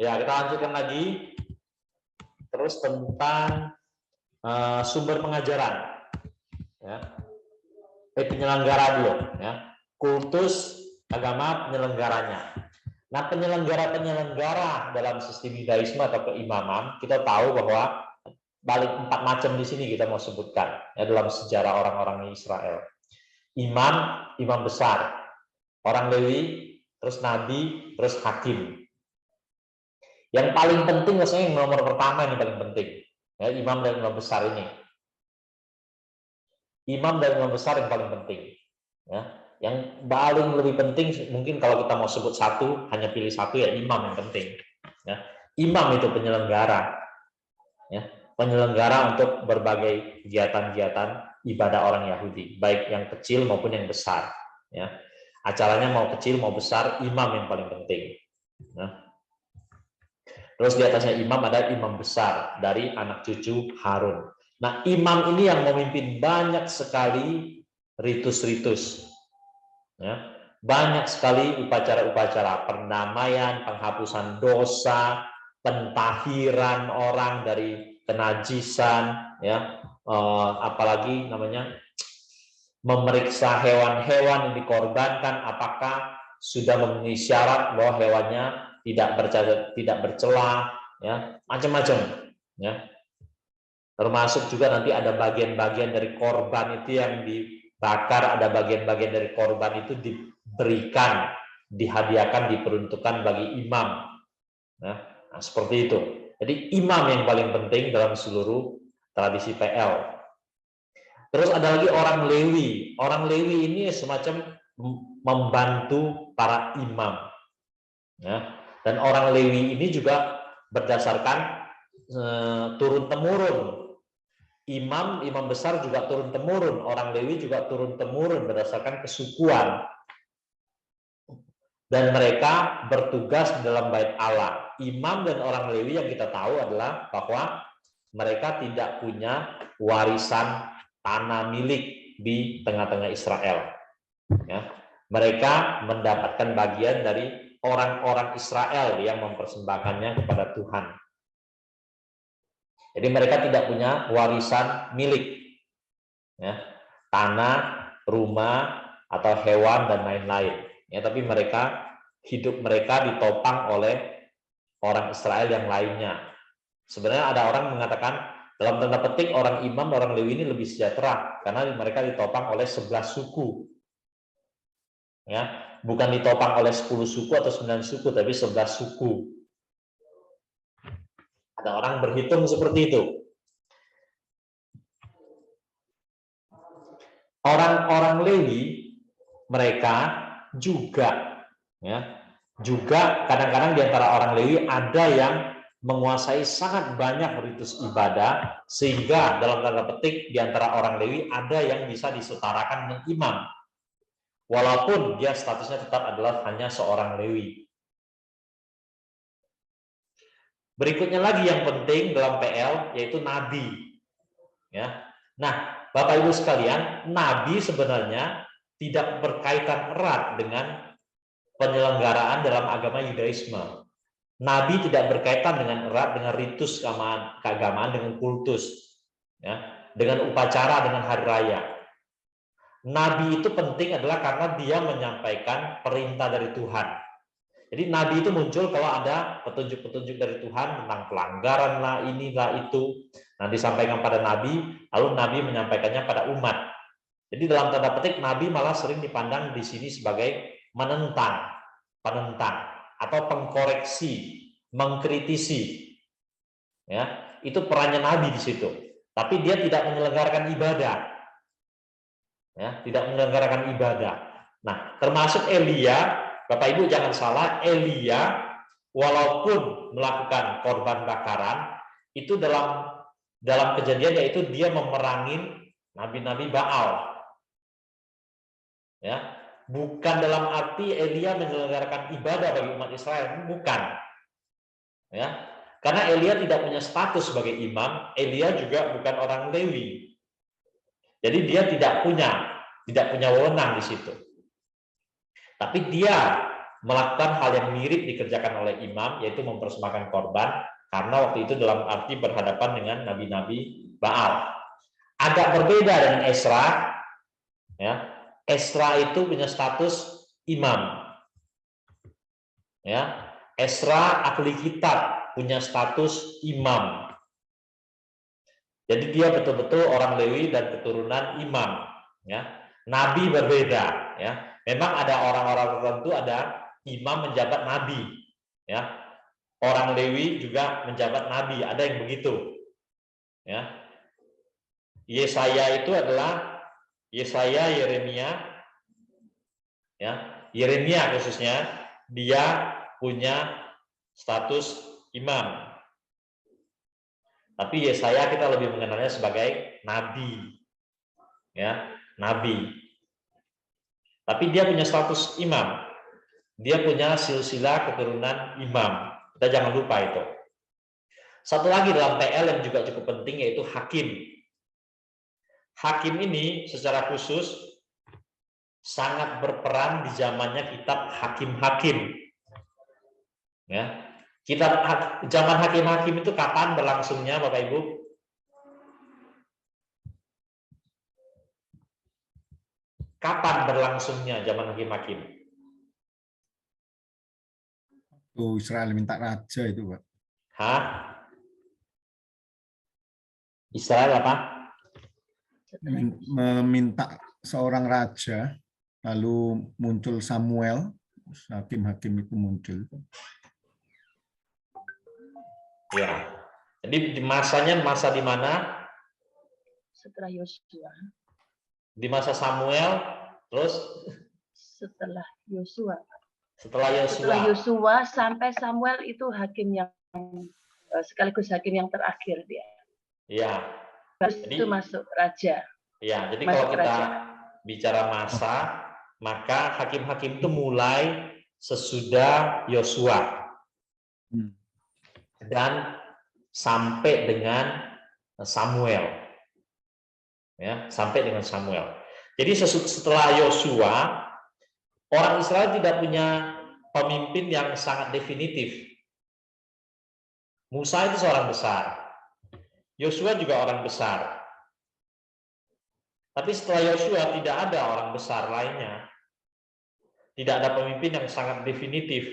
Ya, kita lanjutkan lagi. Terus tentang sumber pengajaran. Ya. Penyelenggara dulu. Ya. Kultus agama penyelenggaranya. Nah, penyelenggara dalam sistem Yudaisme atau keimaman, kita tahu bahwa balik 4 macam di sini kita mau sebutkan ya dalam sejarah orang-orang Israel. Imam besar, orang Lewi, terus nabi, terus hakim. Yang paling penting maksudnya yang nomor pertama ini paling penting. Ya, imam dan imam besar ini. Imam dan imam besar yang paling penting. Ya. Yang paling lebih penting mungkin kalau kita mau sebut satu, hanya pilih satu ya imam yang penting. Ya. Imam itu penyelenggara. Ya. Penyelenggara untuk berbagai kegiatan-kegiatan ibadah orang Yahudi, baik yang kecil maupun yang besar. Ya. Acaranya mau kecil mau besar, imam yang paling penting. Ya. Terus di atasnya imam ada imam besar dari anak cucu Harun. Nah, imam ini yang memimpin banyak sekali ritus-ritus. Ya, banyak sekali upacara-upacara perdamaian, penghapusan dosa, pentahiran orang dari kenajisan, ya, apalagi namanya memeriksa hewan-hewan yang dikorbankan apakah sudah memenuhi syarat bahwa hewannya tidak bercela, ya, macam-macam, ya. Termasuk juga nanti ada bagian-bagian dari korban itu yang dibakar, ada bagian-bagian dari korban itu diberikan, dihadiahkan, diperuntukkan bagi imam. Nah, seperti itu. Jadi imam yang paling penting dalam seluruh tradisi PL. Terus ada lagi orang Lewi. Orang Lewi ini semacam membantu para imam. Ya. Dan orang Lewi ini juga berdasarkan turun-temurun. Imam besar juga turun-temurun. Orang Lewi juga turun-temurun berdasarkan kesukuan. Dan mereka bertugas dalam bait Allah. Imam dan orang Lewi yang kita tahu adalah bahwa mereka tidak punya warisan tanah milik di tengah-tengah Israel. Ya. Mereka mendapatkan bagian dari orang-orang Israel yang mempersembahkannya kepada Tuhan. Jadi mereka tidak punya warisan milik, ya, tanah, rumah, atau hewan dan lain-lain. Ya, tapi hidup mereka ditopang oleh orang Israel yang lainnya. Sebenarnya ada orang mengatakan dalam tanda petik orang imam, orang Lewi ini lebih sejahtera karena mereka ditopang oleh 11 suku. Ya, bukan ditopang oleh 10 suku atau 9 suku, tapi 11 suku. Ada orang berhitung seperti itu. Orang-orang Lewi mereka juga, ya, juga kadang-kadang di antara orang Lewi ada yang menguasai sangat banyak ritus ibadah sehingga dalam tanda petik di antara orang Lewi ada yang bisa disetarakan dengan imam. Walaupun dia statusnya tetap adalah hanya seorang Lewi. Berikutnya lagi yang penting dalam PL yaitu nabi. Ya. Nah, Bapak Ibu sekalian, nabi sebenarnya tidak berkaitan erat dengan penyelenggaraan dalam agama Yudaisme. Nabi tidak berkaitan dengan erat dengan ritus keagamaan, dengan kultus, ya, dengan upacara, dengan hari raya. Nabi itu penting adalah karena dia menyampaikan perintah dari Tuhan. Jadi nabi itu muncul kalau ada petunjuk-petunjuk dari Tuhan tentang pelanggaran lah, inilah itu. Nah, disampaikan pada nabi, lalu nabi menyampaikannya pada umat. Jadi dalam tanda petik nabi malah sering dipandang di sini sebagai penentang atau pengkoreksi, mengkritisi. Ya, itu perannya nabi di situ. Tapi dia tidak menyelenggarakan ibadah. Ya, tidak menyelenggarakan ibadah. Nah, termasuk Elia. Bapak Ibu jangan salah, Elia walaupun melakukan korban bakaran itu dalam kejadian yaitu dia memerangin nabi-nabi Baal. Ya, bukan dalam arti Elia menyelenggarakan ibadah bagi umat Israel, bukan. Ya, karena Elia tidak punya status sebagai imam, Elia juga bukan orang Lewi. Jadi dia tidak punya wewenang di situ. Tapi dia melakukan hal yang mirip dikerjakan oleh imam, yaitu mempersembahkan korban, karena waktu itu dalam arti berhadapan dengan nabi-nabi Baal. Agak berbeda dengan Esra, ya. Esra itu punya status imam, ya. Esra ahli kitab punya status imam. Jadi dia betul-betul orang Lewi dan keturunan imam, ya. Nabi berbeda, ya. Memang ada orang-orang tertentu, ada imam menjabat nabi, ya. Orang Lewi juga menjabat nabi, ada yang begitu, ya. Yesaya itu adalah Yesaya, Yeremia, ya. Yeremia khususnya dia punya status imam. Tapi Yesaya kita lebih mengenalnya sebagai nabi, ya, nabi. Tapi dia punya status imam. Dia punya silsilah keturunan imam. Kita jangan lupa itu. Satu lagi dalam PL yang juga cukup penting yaitu hakim. Hakim ini secara khusus sangat berperan di zamannya kitab hakim-hakim. Ya. Kitab zaman hakim-hakim itu kapan berlangsungnya, Bapak Ibu? Kapan berlangsungnya zaman hakim-hakim? Israel minta raja itu, Pak. Hah? Israel apa? Meminta seorang raja, lalu muncul Samuel, hakim-hakim itu muncul. Ya. Jadi di masanya masa di mana? Setelah Yosua. Di masa Samuel, terus Setelah Yosua. Setelah Yosua sampai Samuel itu hakim yang sekaligus hakim yang terakhir dia. Iya. Jadi, itu masuk raja. Iya, jadi masuk kalau kita raja. Bicara masa, maka hakim-hakim itu mulai sesudah Yosua. Dan sampai dengan Samuel. Ya, sampai dengan Samuel. Jadi setelah Yosua, orang Israel tidak punya pemimpin yang sangat definitif. Musa itu seorang besar. Yosua juga orang besar. Tapi setelah Yosua tidak ada orang besar lainnya. Tidak ada pemimpin yang sangat definitif.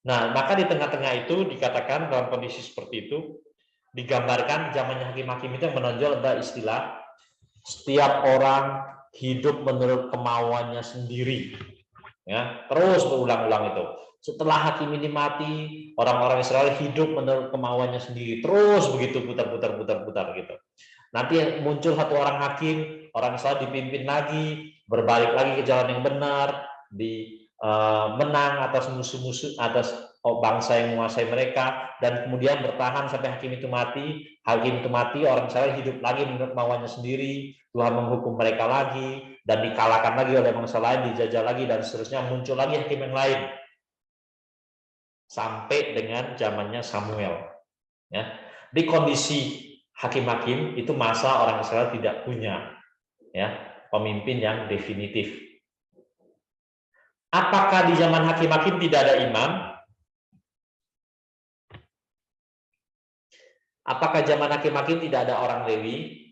Nah, maka di tengah-tengah itu dikatakan dalam kondisi seperti itu, digambarkan zamannya hakim-hakim itu yang menonjol ada istilah setiap orang hidup menurut kemauannya sendiri. Ya, terus berulang-ulang itu. Setelah hakim ini mati, orang-orang Israel hidup menurut kemauannya sendiri. Terus begitu putar-putar gitu. Nanti muncul satu orang hakim, orang Israel dipimpin lagi, berbalik lagi ke jalan yang benar, menang atas musuh-musuh, atas bangsa yang menguasai mereka, dan kemudian bertahan sampai hakim itu mati. Hakim itu mati, orang Israel hidup lagi menurut kemauannya sendiri, Tuhan menghukum mereka lagi, dan dikalahkan lagi oleh bangsa lain, dijajah lagi, dan seterusnya muncul lagi hakim yang lain. Sampai dengan zamannya Samuel. Ya. Di kondisi hakim-hakim itu masa orang Israel tidak punya pemimpin yang definitif. Apakah di zaman hakim-hakim tidak ada imam? Apakah zaman hakim-hakim tidak ada orang Lewi?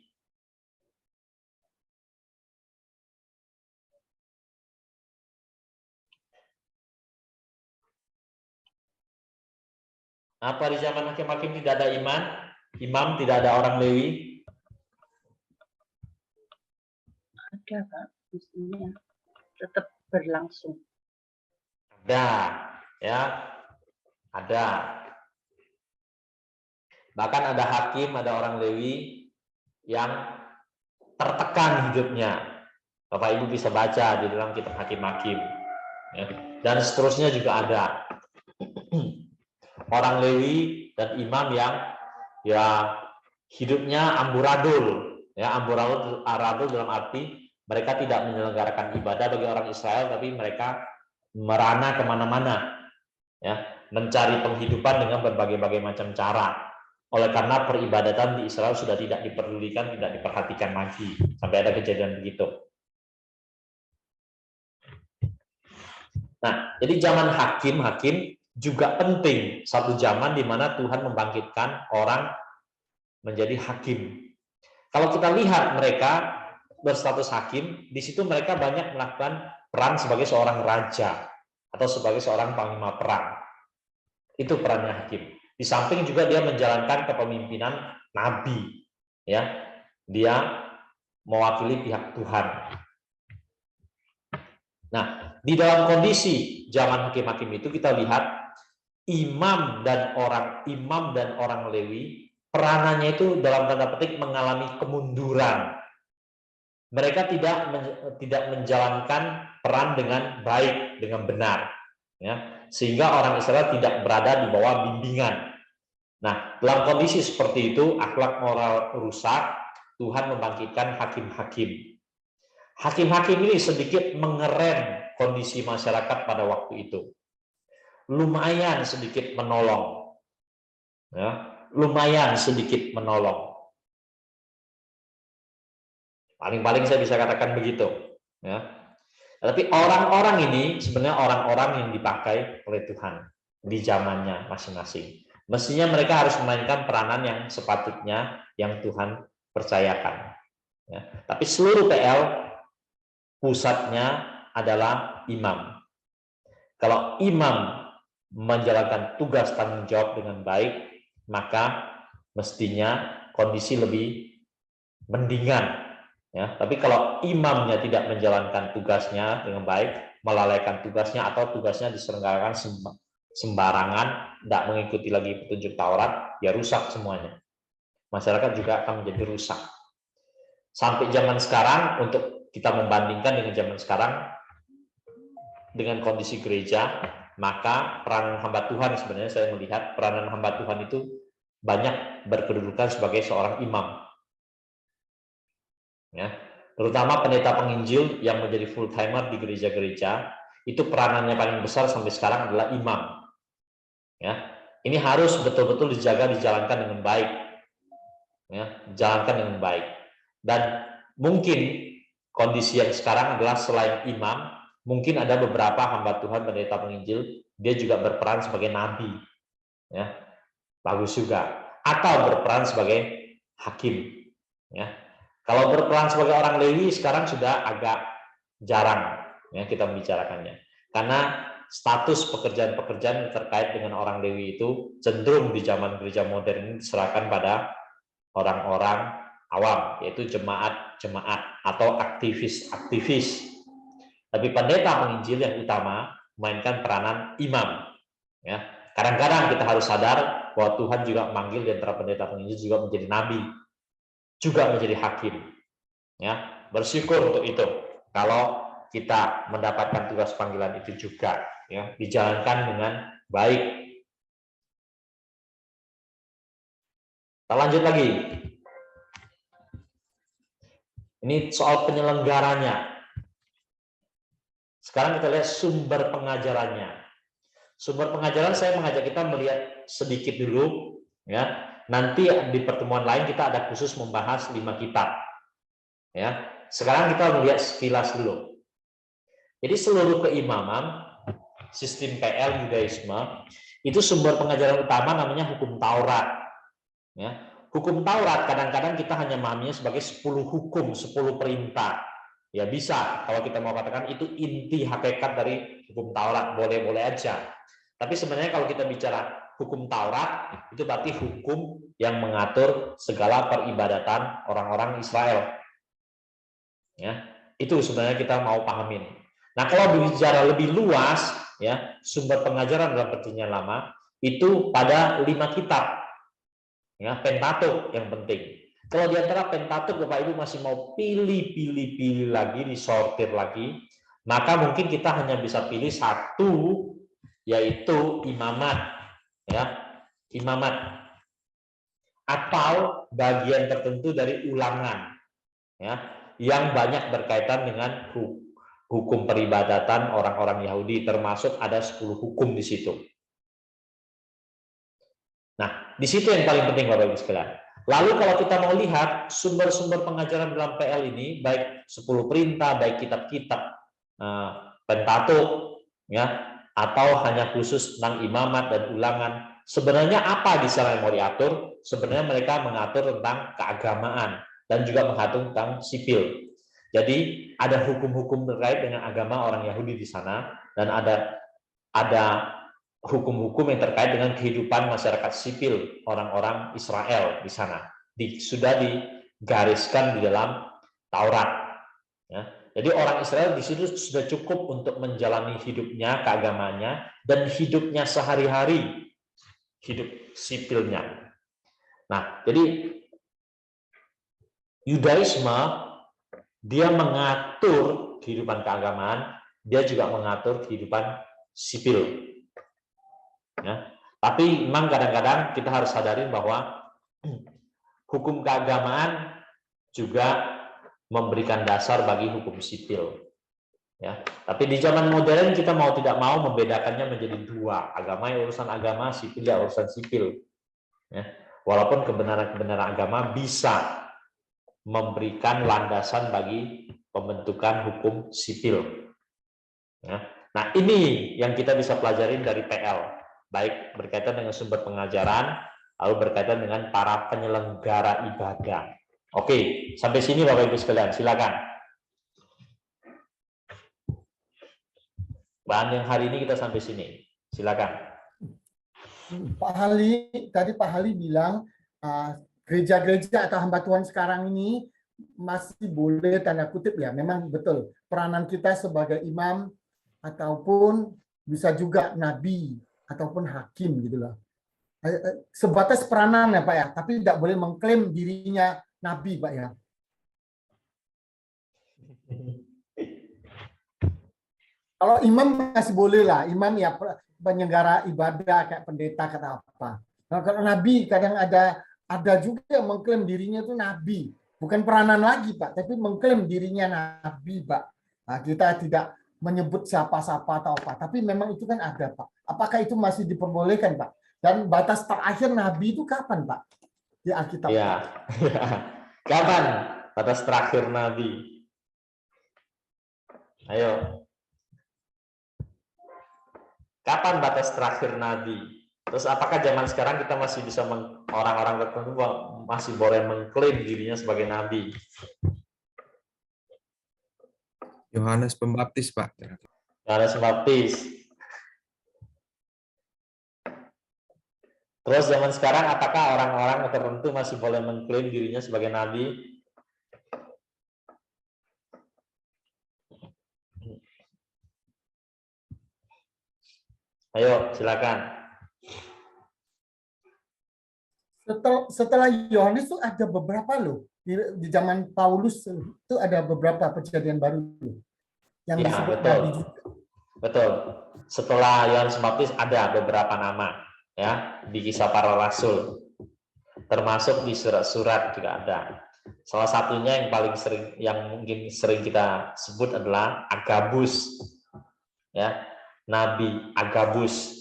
Apa di zaman hakim-hakim tidak ada imam, tidak ada orang Lewi? Ada, Pak. Mestinya tetap berlangsung. Ada, ya. Ada. Bahkan ada hakim, ada orang Lewi yang tertekan hidupnya. Bapak Ibu bisa baca di dalam kitab hakim-hakim. Ya. Dan seterusnya juga ada. Orang Lewi dan imam yang hidupnya amburadul. Ya, amburadul dalam arti mereka tidak menyelenggarakan ibadah bagi orang Israel, tapi mereka merana kemana-mana. Ya, mencari penghidupan dengan berbagai macam cara. Oleh karena peribadatan di Israel sudah tidak diperdulikan, tidak diperhatikan lagi. Sampai ada kejadian begitu. Nah, jadi zaman hakim juga penting, satu zaman di mana Tuhan membangkitkan orang menjadi hakim. Kalau kita lihat mereka berstatus hakim, di situ mereka banyak melakukan peran sebagai seorang raja atau sebagai seorang panglima perang. Itu perannya hakim. Di samping juga dia menjalankan kepemimpinan nabi, ya. Dia mewakili pihak Tuhan. Nah, di dalam kondisi zaman hakim-hakim itu kita lihat imam dan orang Lewi peranannya itu dalam tanda petik mengalami kemunduran. Mereka tidak menjalankan peran dengan baik, dengan benar, ya, sehingga orang Israel tidak berada di bawah bimbingan. Nah, dalam kondisi seperti itu, akhlak moral rusak, Tuhan membangkitkan hakim-hakim. Hakim-hakim ini sedikit mengerem kondisi masyarakat pada waktu itu. Lumayan sedikit menolong, ya, lumayan sedikit menolong. Paling-paling saya bisa katakan begitu, ya. Tapi orang-orang ini sebenarnya orang-orang yang dipakai oleh Tuhan di zamannya masing-masing. Mestinya mereka harus memainkan peranan yang sepatutnya yang Tuhan percayakan. Ya. Tapi seluruh PL pusatnya adalah imam. Kalau imam menjalankan tugas tanggung jawab dengan baik, maka mestinya kondisi lebih mendingan. Ya, tapi kalau imamnya tidak menjalankan tugasnya dengan baik, melalaikan tugasnya atau tugasnya diselenggarakan sembarangan, tidak mengikuti lagi petunjuk Taurat, ya rusak semuanya. Masyarakat juga akan menjadi rusak. Sampai zaman sekarang, untuk kita membandingkan dengan zaman sekarang, dengan kondisi gereja, maka peranan hamba Tuhan sebenarnya saya melihat peranan hamba Tuhan itu banyak berkedudukan sebagai seorang imam. Ya, terutama pendeta penginjil yang menjadi full timer di gereja-gereja, itu peranannya paling besar sampai sekarang adalah imam. Ya, ini harus betul-betul dijaga, dijalankan dengan baik. Ya, jalankan dengan baik. Dan mungkin kondisi yang sekarang adalah selain imam, mungkin ada beberapa hamba Tuhan pendeta penginjil, dia juga berperan sebagai nabi. Ya, bagus juga. Atau berperan sebagai hakim. Ya. Kalau berperan sebagai orang Lewi sekarang sudah agak jarang, ya, kita membicarakannya. Karena status pekerjaan-pekerjaan terkait dengan orang Lewi itu cenderung di zaman gereja modern ini diserahkan pada orang-orang awam, yaitu jemaat-jemaat atau aktivis-aktivis. Tapi pendeta penginjil yang utama memainkan peranan imam. Ya. Kadang-kadang kita harus sadar bahwa Tuhan juga memanggil di antara pendeta penginjil juga menjadi nabi, juga menjadi hakim. Ya, bersyukur untuk itu. Kalau kita mendapatkan tugas panggilan itu juga, ya, dijalankan dengan baik. Kita lanjut lagi. Ini soal penyelenggaranya. Sekarang kita lihat sumber pengajarannya. Sumber pengajaran saya mengajak kita melihat sedikit dulu, ya. Nanti di pertemuan lain kita ada khusus membahas 5 kitab. Ya, sekarang kita melihat sekilas dulu. Jadi seluruh keimaman, sistem PL Yudaisme, itu sumber pengajaran utama namanya hukum Taurat. Ya, hukum Taurat kadang-kadang kita hanya memahaminya sebagai 10 hukum, 10 perintah. Ya bisa, kalau kita mau katakan itu inti hakikat dari hukum Taurat, boleh-boleh aja. Tapi sebenarnya kalau kita bicara hukum Taurat, itu berarti hukum yang mengatur segala peribadatan orang-orang Israel. Ya, itu sebenarnya kita mau pahamin. Nah, kalau bicara lebih luas, ya, sumber pengajaran dalam perjanjian lama itu pada 5 kitab. Ya, Pentatuk yang penting. Kalau di antara Pentatuk Bapak Ibu masih mau pilih lagi, disortir lagi, maka mungkin kita hanya bisa pilih satu, yaitu imamat, ya, imamat atau bagian tertentu dari ulangan, ya, yang banyak berkaitan dengan hukum peribadatan orang-orang Yahudi, termasuk ada 10 hukum di situ. Nah, di situ yang paling penting Bapak Ibu sekalian. Lalu kalau kita mau lihat sumber-sumber pengajaran dalam PL ini, baik 10 perintah, baik kitab-kitab Pentatuk, ya, atau hanya khusus tentang imamat dan ulangan. Sebenarnya apa di sana yang mau diatur? Sebenarnya mereka mengatur tentang keagamaan dan juga mengatur tentang sipil. Jadi ada hukum-hukum terkait dengan agama orang Yahudi di sana, dan ada hukum-hukum yang terkait dengan kehidupan masyarakat sipil orang-orang Israel di sana. Sudah digariskan di dalam Taurat. Ya. Jadi orang Israel di situ sudah cukup untuk menjalani hidupnya, keagamaannya, dan hidupnya sehari-hari, hidup sipilnya. Nah, jadi Yudaisme dia mengatur kehidupan keagamaan, dia juga mengatur kehidupan sipil. Ya. Tapi memang kadang-kadang kita harus sadarin bahwa hukum keagamaan juga memberikan dasar bagi hukum sipil. Ya. Tapi di zaman modern kita mau tidak mau membedakannya menjadi dua, agama yang urusan agama, sipil ya urusan sipil. Ya. Walaupun kebenaran-kebenaran agama bisa memberikan landasan bagi pembentukan hukum sipil. Ya. Nah, ini yang kita bisa pelajarin dari PL, baik berkaitan dengan sumber pengajaran, lalu berkaitan dengan para penyelenggara ibadah. Oke, sampai sini Bapak Ibu sekalian, silakan. Bahan yang hari ini kita sampai sini, silakan. Pak Hali, tadi Pak Hali bilang gereja-gereja atau hamba Tuhan sekarang ini masih boleh tanda kutip ya, memang betul peranan kita sebagai imam ataupun bisa juga nabi ataupun hakim gitu loh. Sebatas peranan ya Pak ya, tapi tidak boleh mengklaim dirinya nabi Pak ya. Kalau imam masih boleh lah, imam ya penyelenggara ibadah kayak pendeta kata apa. Nah, kalau nabi kadang ada juga yang mengklaim dirinya itu nabi, bukan peranan lagi Pak, tapi mengklaim dirinya nabi Pak. Nah, kita tidak menyebut siapa-siapa atau apa, tapi memang itu kan ada Pak. Apakah itu masih diperbolehkan Pak? Dan batas terakhir nabi itu kapan Pak di Alkitab? Ya, kapan batas terakhir nabi? Ayo. Kapan batas terakhir nabi? Terus apakah zaman sekarang kita masih bisa orang-orang tertentu masih boleh mengklaim dirinya sebagai nabi? Yohanes Pembaptis, Pak. Yohanes Pembaptis. Terus zaman sekarang apakah orang-orang tertentu masih boleh mengklaim dirinya sebagai nabi? Ayo, silakan. Setelah Yohanes itu ada beberapa loh. Di zaman Paulus itu ada beberapa kejadian baru yang Ya, disebut betul. nabi juga. Betul. Setelah Yohanes Pembaptis ada beberapa nama ya di Kisah Para Rasul. Termasuk di surat-surat juga ada. Salah satunya yang paling sering, yang mungkin sering kita sebut adalah Agabus. Ya, Nabi Agabus.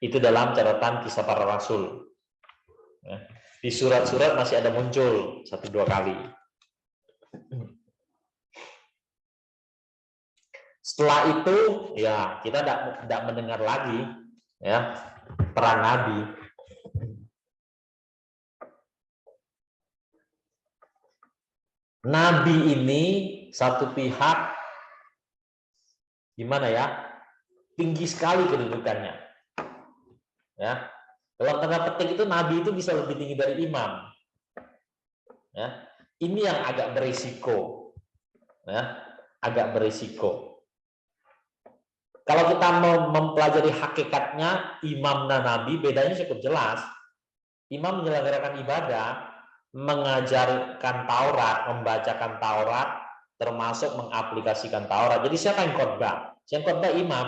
Itu dalam catatan Kisah Para Rasul. Ya. Di surat-surat masih ada muncul 1-2 kali. Setelah itu ya kita tidak mendengar lagi ya peran nabi. Nabi ini satu pihak gimana ya, tinggi sekali kedudukannya. Ya, dalam tanda petik itu nabi itu bisa lebih tinggi dari imam. Ya, ini yang agak berisiko. Ya, agak berisiko. Kalau kita mempelajari hakikatnya imam dan nabi, bedanya cukup jelas. Imam menyelenggarakan ibadah, mengajarkan Taurat, membacakan Taurat, termasuk mengaplikasikan Taurat. Jadi siapa yang khotbah? Yang khotbah imam.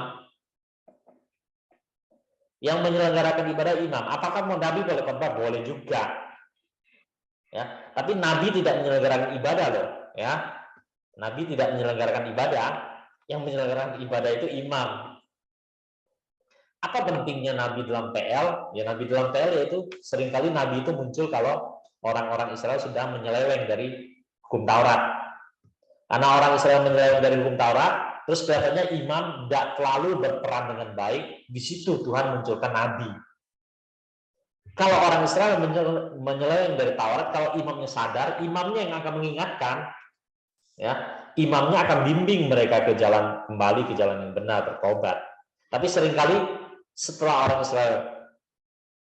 Yang menyelenggarakan ibadah imam. Apakah mau nabi boleh khotbah? Boleh juga. Ya, tapi nabi tidak menyelenggarakan ibadah loh. Ya, nabi tidak menyelenggarakan ibadah. Yang menyelenggarakan ibadah itu imam. Apa pentingnya nabi dalam PL? Ya, nabi dalam PL yaitu seringkali nabi itu muncul kalau orang-orang Israel sudah menyeleweng dari hukum Taurat. Karena orang Israel menyeleweng dari hukum Taurat, terus kelihatannya imam tidak terlalu berperan dengan baik, di situ Tuhan munculkan nabi. Kalau orang Israel menyeleweng dari Taurat, kalau imamnya sadar, imamnya yang akan mengingatkan, ya, imamnya akan bimbing mereka ke jalan, kembali ke jalan yang benar, bertobat. Tapi seringkali setelah orang Israel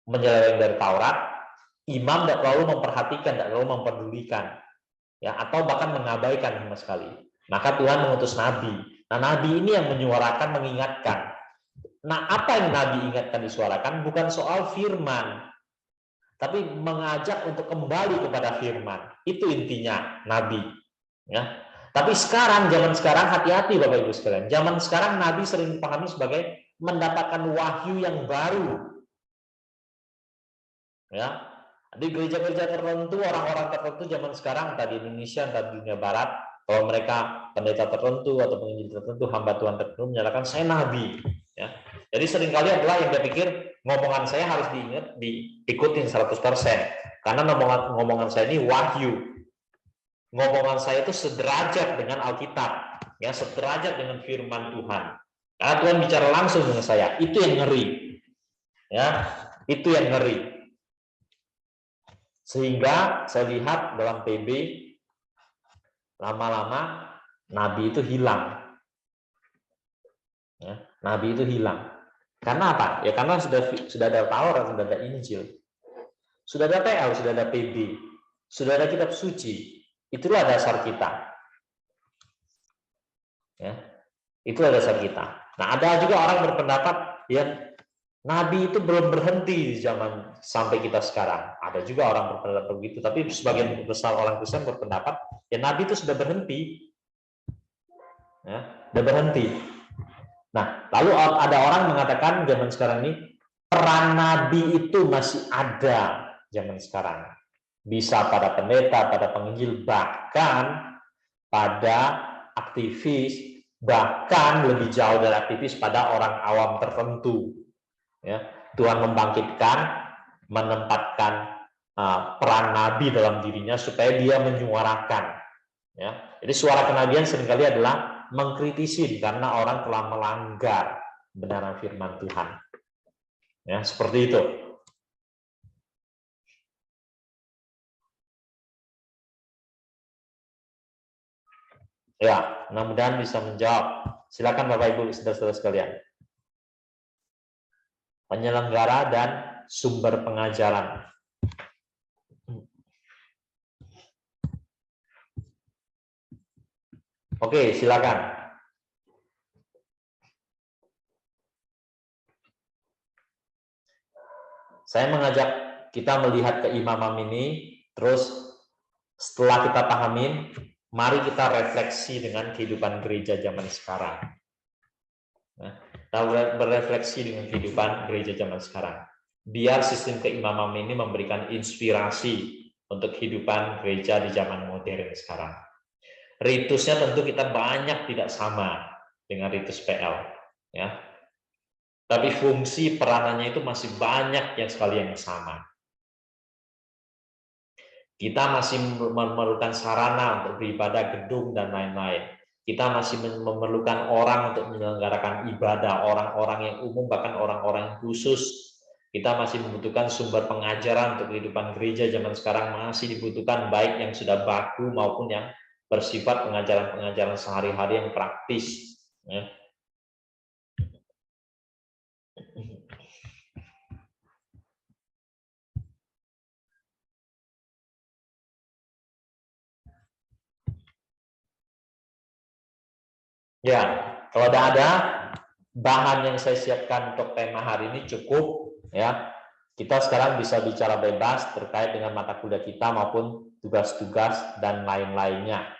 menyeleweng dari Taurat, imam tidak terlalu memperhatikan, tidak terlalu mempedulikan, ya, atau bahkan mengabaikan sama sekali. Maka Tuhan mengutus nabi. Nah, nabi ini yang menyuarakan, mengingatkan. Nah, apa yang nabi ingatkan, disuarakan bukan soal firman, tapi mengajak untuk kembali kepada firman. Itu intinya nabi, ya. Tapi sekarang, zaman sekarang, hati-hati Bapak Ibu sekalian. Zaman sekarang nabi sering dipahami sebagai mendapatkan wahyu yang baru, ya. Di gereja-gereja tertentu, orang-orang tertentu zaman sekarang, entah di Indonesia, entah di dunia Barat, kalau mereka pendeta tertentu atau penginjil tertentu, hamba Tuhan tertentu menyatakan saya nabi, ya. Jadi seringkali adalah yang dia pikir ngomongan saya harus diikutin 100%, karena ngomongan saya ini wahyu. Ngomongan saya itu sederajat dengan Alkitab, ya, sederajat dengan firman Tuhan. Karena Tuhan bicara langsung dengan saya, itu yang ngeri, ya, itu yang ngeri. Sehingga saya lihat dalam PB lama-lama nabi itu hilang, ya, nabi itu hilang. Karena apa? Ya karena sudah ada Taurat, sudah ada Injil, sudah ada PL, sudah ada PB, sudah ada kitab suci. Itulah dasar kita, ya, itulah dasar kita. Nah, ada juga orang berpendapat yang nabi itu belum berhenti di zaman sampai kita sekarang. Ada juga orang berpendapat begitu, tapi sebagian besar orang Kristen berpendapat ya nabi itu sudah berhenti, ya, sudah berhenti. Nah, lalu ada orang mengatakan zaman sekarang ini peran nabi itu masih ada zaman sekarang. Bisa pada pendeta, pada penginjil, bahkan pada aktivis, bahkan lebih jauh dari aktivis pada orang awam tertentu. Ya, Tuhan membangkitkan, menempatkan peran nabi dalam dirinya supaya dia menyuarakan. Ya, jadi suara kenabian seringkali adalah mengkritisi karena orang telah melanggar kebenaran firman Tuhan. Ya, seperti itu. Ya, mudah-mudahan bisa menjawab. Silakan Bapak Ibu, saudara-saudara sekalian. Penyelenggara dan sumber pengajaran. Oke, silakan. Saya mengajak kita melihat keimaman ini, terus setelah kita pahamin, mari kita refleksi dengan kehidupan gereja zaman sekarang. Nah, kita berefleksi dengan kehidupan gereja zaman sekarang. Biar sistem keimaman ini memberikan inspirasi untuk kehidupan gereja di zaman modern sekarang. Ritusnya tentu kita banyak tidak sama dengan ritus PL, ya. Tapi fungsi peranannya itu masih banyak yang sekali yang sama. Kita masih memerlukan sarana untuk beribadah, gedung, dan lain-lain. Kita masih memerlukan orang untuk menyelenggarakan ibadah, orang-orang yang umum, bahkan orang-orang yang khusus. Kita masih membutuhkan sumber pengajaran untuk kehidupan gereja zaman sekarang, masih dibutuhkan baik yang sudah baku maupun yang bersifat pengajaran-pengajaran sehari-hari yang praktis. Ya. Ya, kalau ada bahan yang saya siapkan untuk tema hari ini cukup, ya. Kita sekarang bisa bicara bebas terkait dengan mata kuliah kita maupun tugas-tugas dan lain-lainnya.